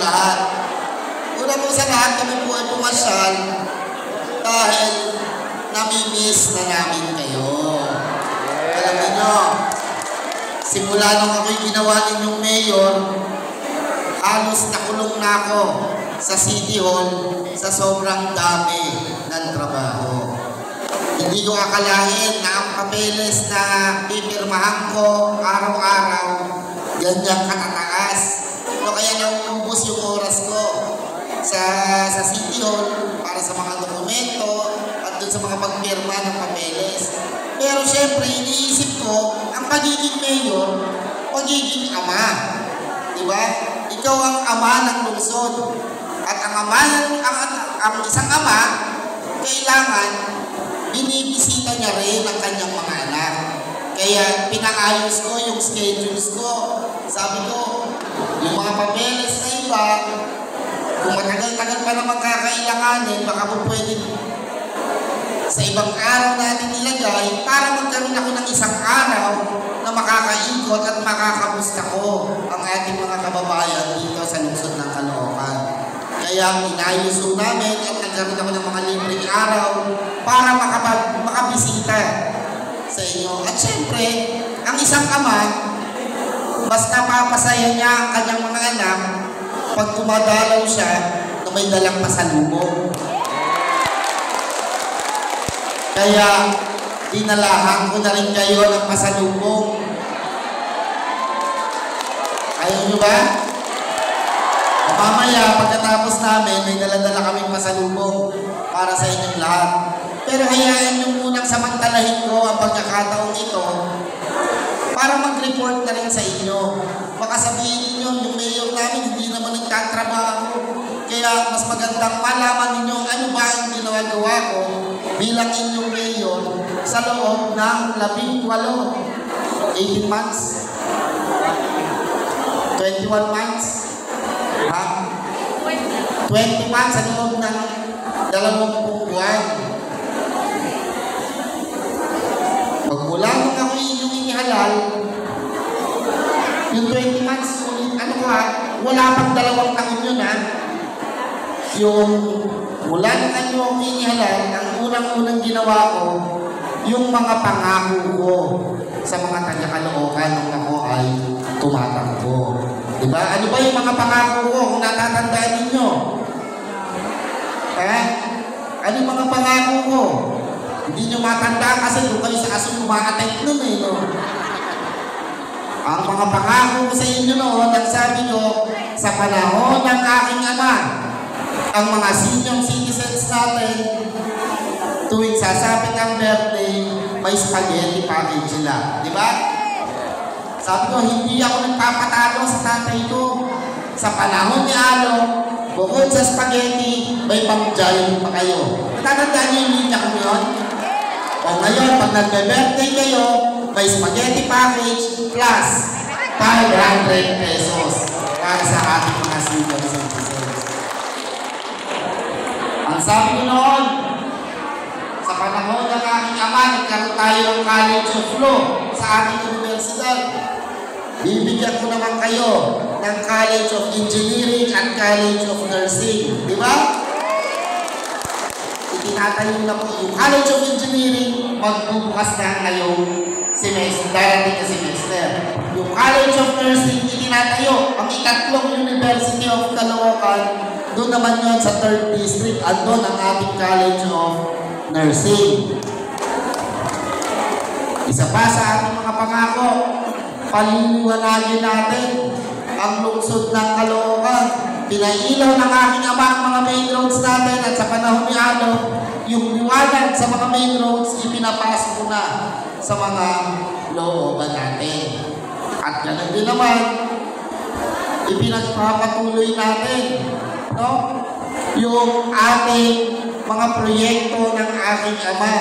lahat. Una po sa lahat, kami po ay pumasyal dahil nami-miss na namin kayo. Alam niyo, simula nung ako'y ginawa ninyong mayor, halos nakulong na ako sa City Hall sa sobrang dami ng trabaho. Hindi ko akalain na ang papeles na pipirmahan ko araw-araw, ganyan katataas. Kaya nauubos yung oras ko sa City Hall para sa mga dokumento at dun sa mga pagpirma ng papeles. Pero syempre, iniisip ko, ang pagiging mayor, pagiging ama. Diba? Ikaw ang ama ng lungsod. At ang isang ama, kailangan binibisita niya rin ang kanyang mga anak. Kaya pinaayos ko yung schedules ko. Sabi ko, yung mga papeles na iba, kung matagal-tagal pa naman kakailanganin, baka po pwede sa ibang araw natin ilagay para magkaroon ako ng isang araw na makakaikot at makakamusta ko ang ating mga kababayan dito sa lungsod ng Caloocan. Kaya inayos po namin at nagkaroon ako ng mga libreng araw para makabisita sa inyo. At syempre, ang isang ama, basta papasaya niya ang kanyang mga anak pag tumadalaw siya na may dalang pasalubong. Kaya, dinalahan ko na rin kayo ng pasalubong. Ayaw nyo ba? Mamaya, pagkatapos namin, may dala-dala kaming pasalubong para sa inyong lahat. Pero hayaan nyo munang samantalahin ko ang pagkakataong ito para mag-report na rin sa inyo. Baka sabihin ninyo, yung mayor namin hindi naman nagtatrabaho. Kaya mas magandang malaman ninyo ano ba ang ginagawa ko bilang inyong mayor sa loob ng 18, 18 months, 21 months, 20 months sa loob ng 20 buwan. Magmula nung ako inyong inihalal, yung 20 months, wala pang 2 taon yun Yung mula nung ako inihalal, ang unang-unang ginawa ko, yung mga pangako ko sa mga taga-Caloocan nung ako ay tumatakbo. Diba? Ano ba yung mga pangako ko kung natatandaan ninyo? Ano yung mga pangako ko? Hindi nyo matandaan kasi doon kayo sa aso kumakatek nun no? Ang mga pangako ko sa inyo noon, nagsabi ko, sa panahon ng aking ama, ang mga senior citizens natin, tuwing sasapit ang birthday, may spaghetti package sila. Diba? Sabi ko, hindi ako nagpapatalo sa tatay ko. Sa panahon ni Alo, bukod sa spaghetti, may pang-giant pa kayo. Natatandaan niyo yung linya ko yun? O ngayon, pag nagbe-birthday kayo, may spaghetti package plus 500 pesos para sa ating mga senior citizens. Ang sabi ko noon, sa panahon ng aking ama, nagkaroon tayo ng College of Law sa ating universidad. Bibigyan ko naman kayo ng College of Engineering at College of Nursing. Di ba? Itinatayo na po yung College of Engineering, magbubukas na ngayong semester, darating na semester. Yung College of Nursing, itinatayo ang ikatlong University of Caloocan. Doon naman yun sa 3rd District, andun ang ating College of Nursing. Isa pa sa ating mga pangako, paliliwanagin natin ang lungsod ng Caloocan. Pinailaw ng aking ama ang mga main roads natin at sa panahon ni Ano, yung liwanag sa mga main roads, ipinapasok ko na sa mga looban natin. At ganun din naman, ipinagpapatuloy natin yung ating mga proyekto ng aking ama.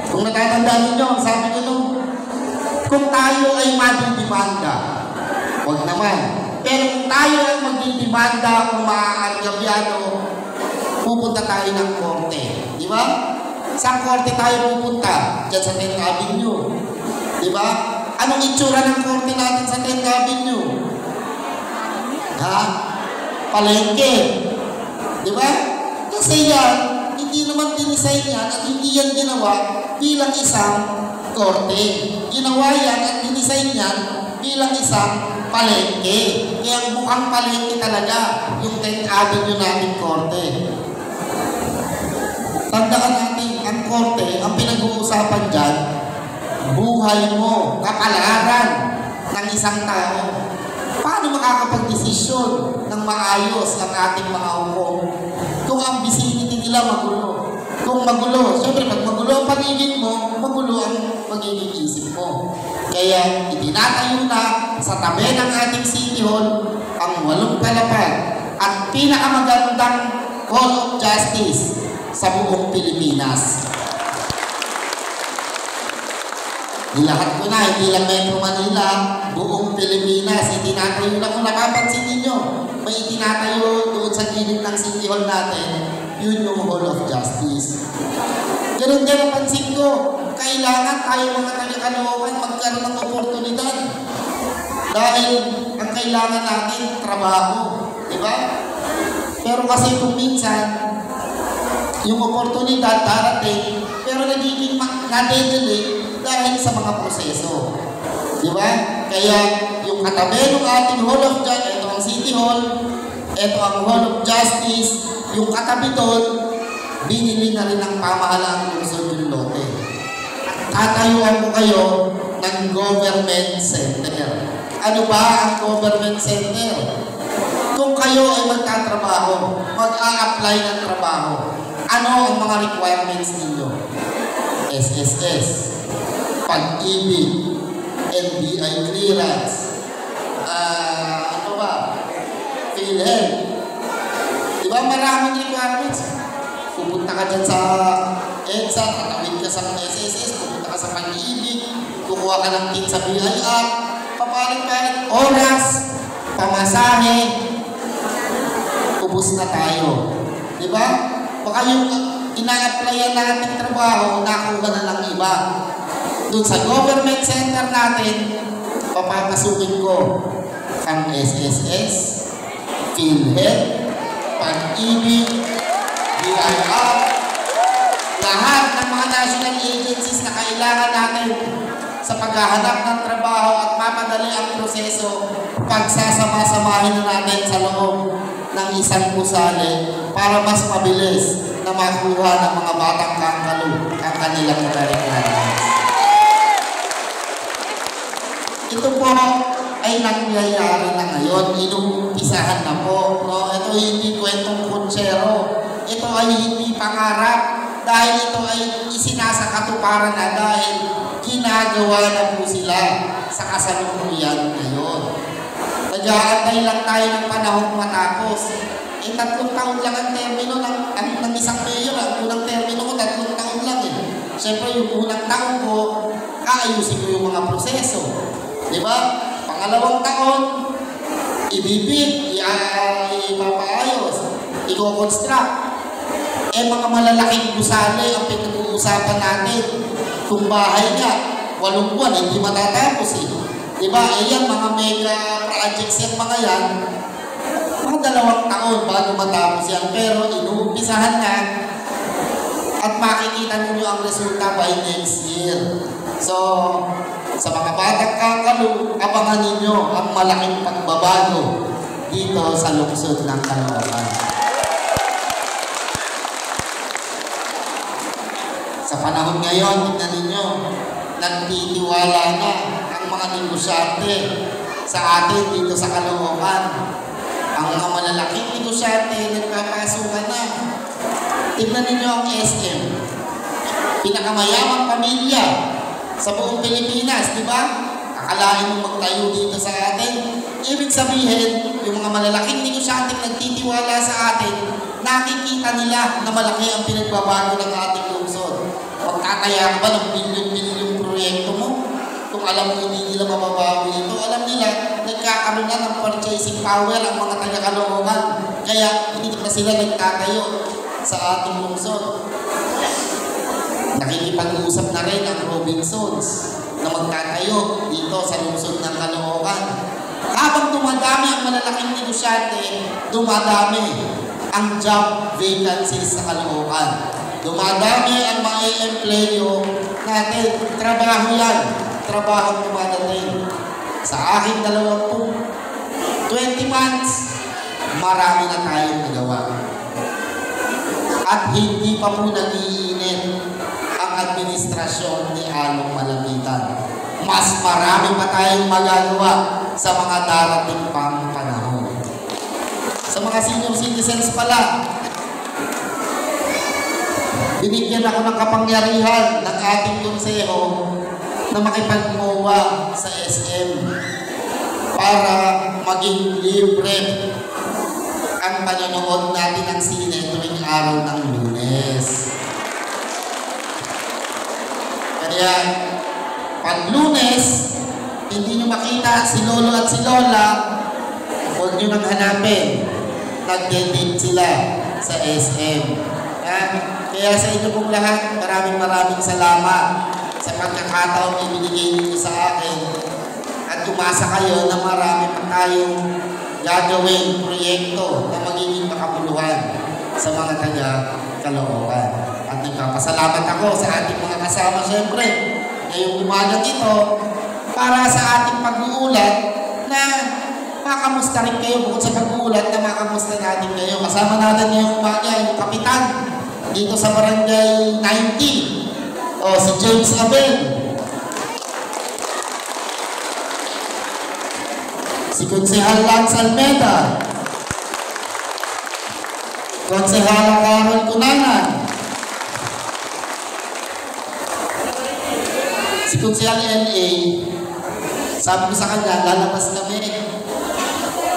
Kung natatandaan ninyo, sabi ko nung, kung tayo ay madidimanda, huwag naman. Pero kung tayo ay magdidimanda kung maaagabyado, pupunta tayo ng korte. Di ba? Saan korte tayo pupunta? Diyan sa 10th Avenue. Di ba? Anong itsura ng korte natin sa 10th Avenue? palengke. Di ba? Kasi yan, hindi naman dinisign yan at hindi yan ginawa bilang isang korte. Ginawa yan at dinisign yan bilang isang palengke. Kaya mukhang palengke talaga yung 10th Avenue nating korte. Tandaan natin, ang korte, ang pinag-uusapan dyan, buhay mo, kapalaran ng isang tao. Paano makakapag-desisyon ng maayos ang ating mga hukom kung ang vicinity nila magulo? Kung magulo, siyempre pag magulo ang paligid mo, magulo ang magiging isip mo. Kaya itinatayo na sa tabi ng ating City Hall ang 8 palapag at pinakamagandang Hall of Justice sa buong Pilipinas. Nilahat ko na, hindi lang Metro Manila, buong Pilipinas, itinatayo na kung napapansin ninyo. May itinatayo doon sa gilid ng City Hall natin, yun yung Hall of Justice. Ganun din ang pansin ko, kailangan tayo mga taga-Caloocan magkaroon ng oportunidad. Dahil ang kailangan natin, trabaho. Diba? Pero kasi kung minsan, yung oportunidad darating, pero nagiging nadedelay dahil sa mga proseso. Di ba? Kaya yung katabi ng ating Hall of Justice, ito ang City Hall, ito ang Hall of Justice, yung katabi doon, binili na rin ng pamahalaang lungsod yung lote. Tatayuan ko kayo ng government center. Ano ba ang government center? Kung kayo ay magtatrabaho, mag-a-apply ng trabaho, ano ang mga requirements ninyo? SSS, Pag-ibig, NBI clearance, ano ba? PhilHealth. Diba maraming requirements? Pupunta ka dyan sa EDSA, tatawid ka sa SSS, pupunta ka sa Pag-ibig, kukuha ka ng tin sa BIR, papalit-palit, oras, pamasahe, ubus na tayo. Diba? Baka yung ina-applyan natin trabaho, nakuha na lang iba. Doon sa government center natin, papapasukin ko ang SSS, PhilHealth, Pag-ibig, BIR, lahat ng mga national agencies na kailangan natin sa paghahanap ng trabaho at mapadali ang proseso, pagsasama-samahin na natin sa loob ng isang gusali para mas mabilis na makuha ng mga batang kangkalo ang kanilang requirements. Ito po ay nangyayari na ngayon, inuumpisahan na po. No? Ito hindi kwentong kunsero. Ito ay hindi pangarap dahil ito ay isinasakatuparan na dahil ginagawa na po sila sa kasalukuyan ngayon. Nag-aantay lang tayo ng panahon matapos. 3 taon lang ang termino ng isang mayor. Ang unang termino ko, 3 taon lang eh. Siyempre yung unang taon ko, kaayusin ko yung mga proseso. Diba? Pangalawang taon, ibibig, ipapaayos, i-construct. Mga malalaking gusali ang pinag-uusapan natin. Kung bahay nga, 8 buwan, hindi matatapos eh. Diba? Yan, mga mega projects yan, mga yan. Mga 2 taon bago matapos yan. Pero inuumpisahan na at makikita ninyo ang resulta by next year. So, sa mga batang kangkalo, abangan ninyo ang malaking pagbabago dito sa lungsod ng Caloocan. Sa panahon ngayon, tignan ninyo, nagtitiwala na ang mga negosyante sa atin dito sa Caloocan. Ang mga malalaking negosyante, nagpapasukan na. Tignan ninyo ang SM. Pinakamayamang pamilya sa buong Pilipinas, di ba? Akalain mo magtayo dito sa atin. Ibig sabihin, yung mga malalaking negosyante nagtitiwala sa atin, nakikita nila na malaki ang pinagbabago ng ating lungsod. Magkakaya ka ba ng bilyon-bilyon proyekto mo? Kung alam mo hindi nila mababago ito, alam nila, nagkakaroon na ng purchasing power ang mga taga-Caloocan. Kaya hindi na sila nagtatayo sa ating lungsod. Nakikipag-uusap na rin ang Robinsons na magtatayo dito sa lungsod ng Caloocan. Habang dumadami ang malalaking negosyante, dumadami ang job vacancies sa Caloocan. Dumadami ang mga empleyo natin. Trabaho yan. Trabaho dumadating. Sa aking 20 months, marami na tayong nagawa. At hindi pa po nag-iinit ang administrasyon ni Along Malapitan. Mas marami pa tayong magagawa sa mga darating pang panahon. Sa mga senior citizens pala, binigyan ako ng kapangyarihan ng ating konseho na makipag-MOA sa SM para maging libre ang panonood natin ng sine tuwing araw ng Lunes. Kaya, pag Lunes, hindi nyo makita si Lolo at si Lola, huwag nyo nang hanapin. Nag-date sila sa SM. Kaya sa inyo pong lahat, maraming salamat sa pagkakataon ibinigay niyo sa akin at umasa kayo na marami pa tayong gagawin proyekto na magiging makabuluhan sa mga taga-Caloocan. At nagpapasalamat ako sa ating mga kasama siyempre ngayong umagang ito para sa ating pag-uulat na makamusta rin kayo bukod sa pag-uulat na makamusta natin kayo. Kasama natin ngayong umaga yung kapitan dito sa Barangay 19 si James Abel, si Konsehal Lance Almeda, Konsehala Carol Cunanan, si Konsehal NA. Sabi ko sa kanya, lalabas kami,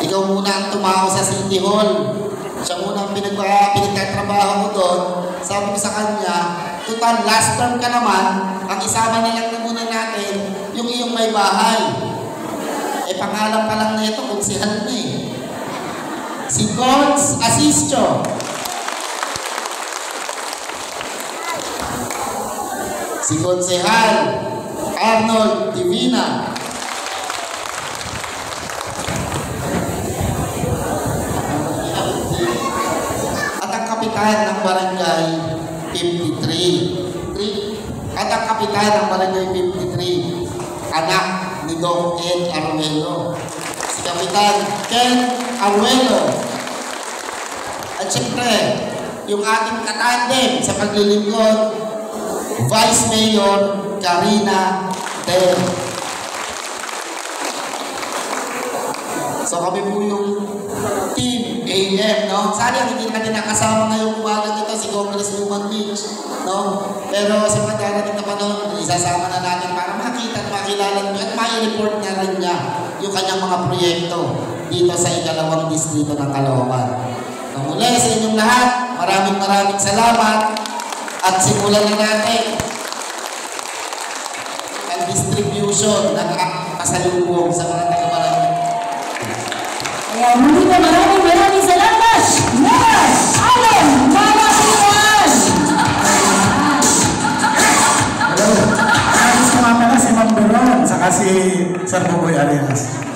ikaw muna ang tumaho sa City Hall. Siya muna ang pinagtatrabaho ko doon. Sabi ko sa kanya, total last term ka naman, ang isama na lang na muna natin yung iyong may bahay. Pangalan pa lang na ito, konsehal na eh. Si Gons Asistio, si Konsehal Arnold Divina, kapitan ng Barangay 53. At ang kapitan ng Barangay 53, anak ni Doc Ed Aruelo. Si Kapitan Ken Aruelo. At siyempre, yung ating katandem sa paglilingkod, Vice Mayor Karina Ter. So kami po yung Team AM, no? Sana hindi natin nakasama ngayong umaga nito si Congresswoman Mitch, no? Pero sa mga darating na panahon, isasama na natin para makita at makilala at ma-report na rin niya yung kanyang mga proyekto dito sa ikalawang distrito ng Caloocan. Muli sa inyong lahat, maraming salamat at simulan na natin ang distribution ng pasalubong sa mga taga-barangay. Kaya muli na maraming salamat! Yes! Along Malapitan! Hello! Ayos ko nga pala si Ma'am Beron, saka si Sir Boboy Arias.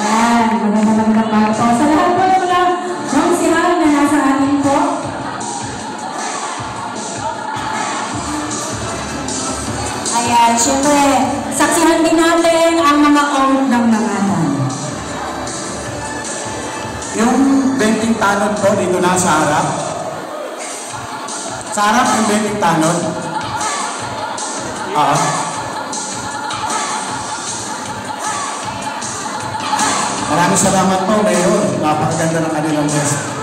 Yan, magandang po. Sa lahat po yung mga konsehal na nasa atin po. Ayan, syempre, saksihan din natin ang mga old ng nangatan. Yung 20 tanod po dito na sa harap. Sa harap yung 20 tanod. Maraming salamat po, Mayor. Napakaganda ng kanilang guest.